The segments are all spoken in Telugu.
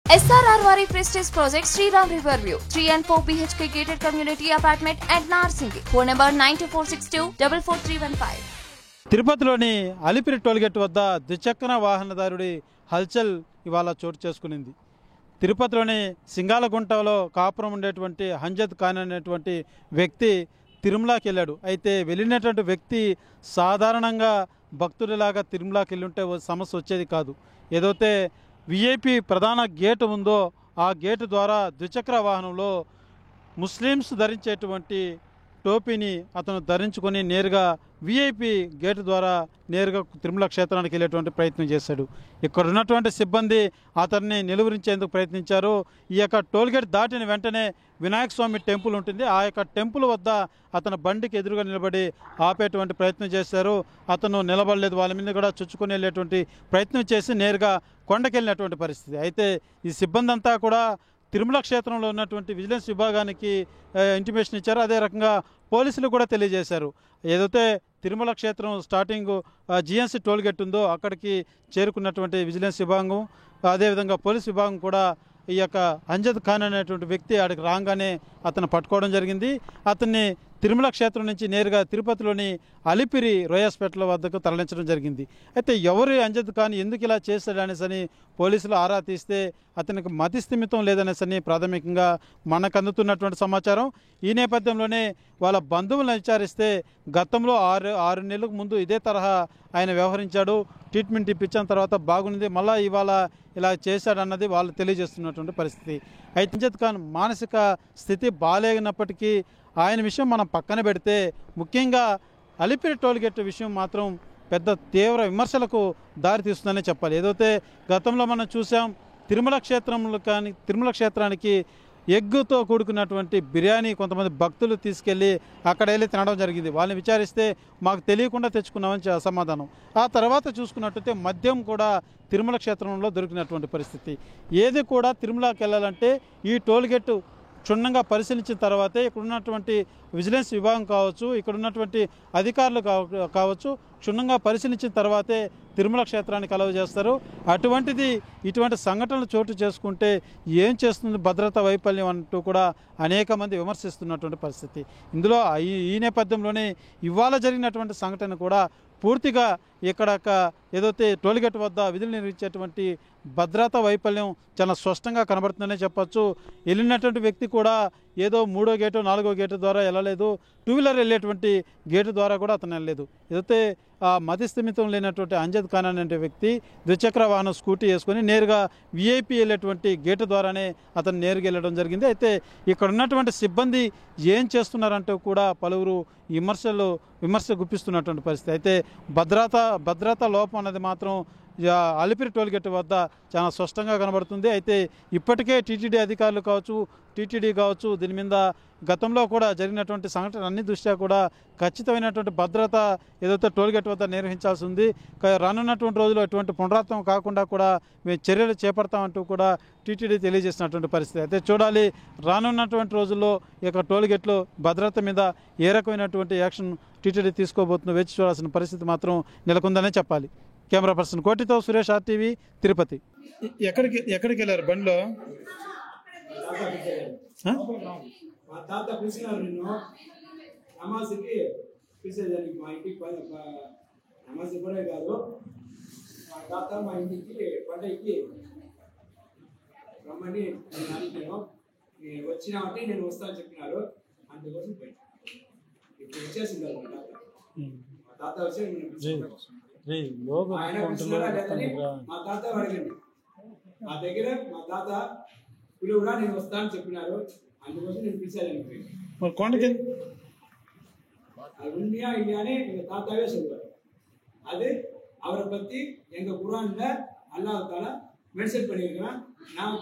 SRR Vari Prestige Project Sriram Riverview 3 and 4 BHK gated community apartment at Narsingi. Phone number 92462 తిరుపతిలోని అలిపిరి టోల్గేట్ వద్ద ద్విచక్ర వాహనదారుడి హల్చల్ ఇవాళ చోటు చేసుకునింది. తిరుపతిలోని సింగాలగుంటలో కాపురం ఉండేటువంటి హంజద్ ఖాన్ అనేటువంటి వ్యక్తి తిరుమలకి వెళ్ళాడు. అయితే వెళ్ళినటువంటి వ్యక్తి సాధారణంగా భక్తుడిలాగా తిరుమలకి వెళ్ళుంటే సమస్య వచ్చేది కాదు. ఏదైతే విఐపి ప్రధాన గేటు ఉందో ఆ గేటు ద్వారా ద్విచక్ర వాహనంలో ముస్లిమ్స్ ధరించేటువంటి టోపీని అతను ధరించుకొని నేరుగా విఐపి గేటు ద్వారా నేరుగా తిరుమల క్షేత్రానికి వెళ్ళేటువంటి ప్రయత్నం చేశాడు. ఇక్కడ ఉన్నటువంటి సిబ్బంది అతన్ని నిలువరించేందుకు ప్రయత్నించారు. ఈ యొక్క టోల్గేట్ దాటిన వెంటనే వినాయక స్వామి టెంపుల్ ఉంటుంది. ఆ యొక్క టెంపుల్ వద్ద అతను బండికి ఎదురుగా నిలబడి ఆపేటువంటి ప్రయత్నం చేశారు. అతను నిలబడలేదు. వాళ్ళ మీద కూడా చుచ్చుకొని వెళ్ళేటువంటి ప్రయత్నం చేసి నేరుగా కొండకెళ్ళినటువంటి పరిస్థితి. అయితే ఈ సిబ్బంది అంతా కూడా తిరుమల క్షేత్రంలో ఉన్నటువంటి విజిలెన్స్ విభాగానికి ఇంటిమేషన్ ఇచ్చారు. అదే రకంగా పోలీసులు కూడా తెలియజేశారు. ఏదైతే తిరుమల క్షేత్రం స్టార్టింగ్ జిఎన్సీ టోల్గేట్ ఉందో అక్కడికి చేరుకున్నటువంటి విజిలెన్స్ విభాగం, అదేవిధంగా పోలీస్ విభాగం కూడా ఈ యొక్క అంజద్ ఖాన్ అనేటువంటి వ్యక్తి అక్కడికి రాగానే అతను పట్టుకోవడం జరిగింది. అతన్ని తిరుమల క్షేత్రం నుంచి నేరుగా తిరుపతిలోని అలిపిరి రోయాస్పేటల వద్దకు తరలించడం జరిగింది. అయితే ఎవరు అంజద్ ఖాన్ ఎందుకు ఇలా చేశాడనేసని పోలీసులు ఆరా తీస్తే అతనికి మతిస్థిమితం లేదనేసని ప్రాథమికంగా మనకు అందుతున్నటువంటి సమాచారం. ఈ నేపథ్యంలోనే వాళ్ళ బంధువులను విచారిస్తే గతంలో ఆరు నెలలకు ముందు ఇదే తరహా ఆయన వ్యవహరించాడు. ట్రీట్మెంట్ ఇప్పించిన తర్వాత బాగుంది, మళ్ళీ ఇవాళ ఇలా చేశాడన్నది వాళ్ళు తెలియజేస్తున్నటువంటి పరిస్థితి. అయితే అంజద్ ఖాన్ మానసిక స్థితి బాగాలేనప్పటికీ ఆయన విషయం మనం పక్కన పెడితే ముఖ్యంగా అలిపిరి టోల్గేట్ విషయం మాత్రం పెద్ద తీవ్ర విమర్శలకు దారితీస్తుందనే చెప్పాలి. ఏదైతే గతంలో మనం చూసాం తిరుమల క్షేత్రానికి ఎగ్గుతో కూడుకున్నటువంటి బిర్యానీ కొంతమంది భక్తులు తీసుకెళ్ళి అక్కడ వెళ్ళి తినడం జరిగింది. వాళ్ళని విచారిస్తే మాకు తెలియకుండా తెచ్చుకున్నామని సమాధానం. ఆ తర్వాత చూసుకున్నట్టయితే మద్యం కూడా తిరుమల క్షేత్రంలో దొరికినటువంటి పరిస్థితి. ఏది కూడా తిరుమలకి వెళ్ళాలంటే ఈ టోల్గేట్ క్షుణ్ణంగా పరిశీలించిన తర్వాతే ఇక్కడ ఉన్నటువంటి విజిలెన్స్ విభాగం కావచ్చు, ఇక్కడ ఉన్నటువంటి అధికారులు కావచ్చు క్షుణ్ణంగా పరిశీలించిన తర్వాతే తిరుమల క్షేత్రానికి అలవ చేస్తారు. అటువంటిది ఇటువంటి సంఘటనలు చోటు చేసుకుంటే ఏం చేస్తుంది భద్రతా వైఫల్యం అంటూ కూడా అనేక మంది విమర్శిస్తున్నటువంటి పరిస్థితి. ఇందులో ఈ నేపథ్యంలోనే ఇవాళ జరిగినటువంటి సంఘటన కూడా పూర్తిగా ఇక్కడ ఏదైతే టోల్గేట్ వద్ద విధులు నిర్వహించేటువంటి భద్రతా వైఫల్యం చాలా స్పష్టంగా కనబడుతుందనే చెప్పచ్చు. వెళ్ళినటువంటి వ్యక్తి కూడా ఏదో 3వ గేటు 4వ గేటు ద్వారా వెళ్ళలేదు, 2 వీలర్ వెళ్ళేటువంటి గేటు ద్వారా కూడా అతను వెళ్ళలేదు. ఏదైతే మతిస్థిమితం లేనటువంటి అంజద్ ఖాన్ అనే వ్యక్తి ద్విచక్ర వాహనం స్కూటీ వేసుకొని నేరుగా విఐపి వెళ్ళేటువంటి గేటు ద్వారానే అతను నేరుగా వెళ్ళడం జరిగింది. అయితే ఇక్కడ ఉన్నటువంటి సిబ్బంది ఏం చేస్తున్నారంటూ కూడా పలువురు విమర్శ గుప్పిస్తున్నటువంటి పరిస్థితి. అయితే భద్రతా లోపం అన్నది మాత్రం అలిపిరి టోల్గేట్ వద్ద చాలా స్పష్టంగా కనబడుతుంది. అయితే ఇప్పటికే టీటీడీ అధికారులు కావచ్చు, టీటీడీ కావచ్చు దీని మీద గతంలో కూడా జరిగినటువంటి సంఘటన అన్ని దృష్ట్యా కూడా ఖచ్చితమైనటువంటి భద్రత ఏదైతే టోల్గేట్ వద్ద నిర్వహించాల్సి ఉంది. రానున్నటువంటి రోజుల్లో ఎటువంటి పునరావృతం కాకుండా కూడా మేము చర్యలు చేపడతామంటూ కూడా టీటీడీ తెలియజేసినటువంటి పరిస్థితి. అయితే చూడాలి రానున్నటువంటి రోజుల్లో ఈ యొక్క టోల్గేట్లో భద్రత మీద ఏ రకమైనటువంటి యాక్షన్ టీటీడీ తీసుకోబోతుందో వేచి చూడాల్సిన పరిస్థితి మాత్రం నెలకొందనే చెప్పాలి. కెమెరా పర్సన్ కోటితో సురేష్, RTV, తిరుపతి. ఎక్కడికి వెళ్ళారు బండిలో? మా తాత పిలిచినారు నిన్ను నమాజ్కి పిలిచేదానికి. మా ఇంటికి నమాజ్ కూడా కాదు, మా తాత మా ఇంటికి పండగకి రమ్మని నేను అడిగాను. వచ్చినామంటే నేను వస్తాను చెప్పినారు, అందుకోసం పోయి ఇప్పుడు వచ్చేసింది మా తాత. మా తాత వచ్చి ఆయన పిలిచినారా లేదని మా తాత అడగండి. మా దగ్గర మా తాత పిలువురా నేను వస్తాను చెప్పినారు, అందుకోసం నేను பிடிச்சாதேன்னு కొండకి அது உண்மையா இல்லையானே எங்க தாத்தாவே சொல்லுவார். அது அவரை பத்தி எங்க குர்ஆன்ல அல்லாஹ் தஆலா மென்ஷன் பண்ணியிருக்கான். நான்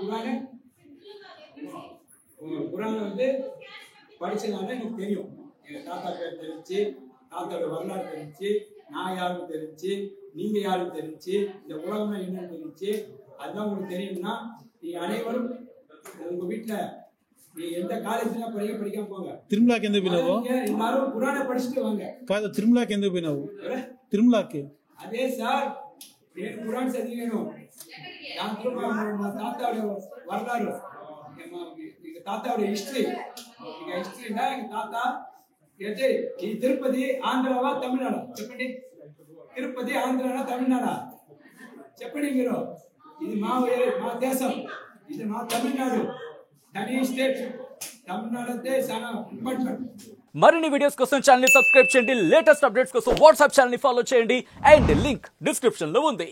குர்ஆனை வந்து படிச்சதால எனக்கு தெரியும். எங்க தாத்தா பேர் தெரிஞ்சு, தாத்தாவோட வரலாறு தெரிஞ்சு, நான் யாருன்னு தெரிஞ்சு, நீங்க யாருன்னு தெரிஞ்சு, இந்த உலகம் என்னன்னு தெரிஞ்சு, அதுதான் உங்களுக்கு தெரியும்னா நீங்க அனைவரும் உங்க வீட்டுல ఎంత కాలేజీలో படிக்காம போங்க. తిరుమలకి ఎందుకు పోయినావు? எல்லாரும் குர்ஆனை படிச்சிட்டு வாங்க. కాదు తిరుమలకి ఎందుకు పోయినావు? తిరుమలకి అదే సార్ నేను ఖురాన్ చదివాను. దాంట్లో మా తాతాడు వర్ణాలు, తాతాడు హిస్టరీ, ఇక హిస్టరీనా తాత అయితే ఈ తిరుపతి ఆంధ్రావా తమిళనాడు చెప్పండి. తిరుపతి ఆంధ్రానా తమిళనాడా చెప్పండి మీరు. ఇది మా దేశం, ఇది మా తమిళనాడు, ధనీ స్టేట్. తమిళనాడు అంటే చాలా ఇంపార్టెంట్. మరిన్ని వీడియోస్ కోసం ఛానల్ ని సబ్స్క్రైబ్ చేయండి. లేటెస్ట్ అప్డేట్స్ కోసం వాట్సాప్ ఛానల్ ని ఫాలో చేయండి. అండ్ లింక్ డిస్క్రిప్షన్ లో ఉంది.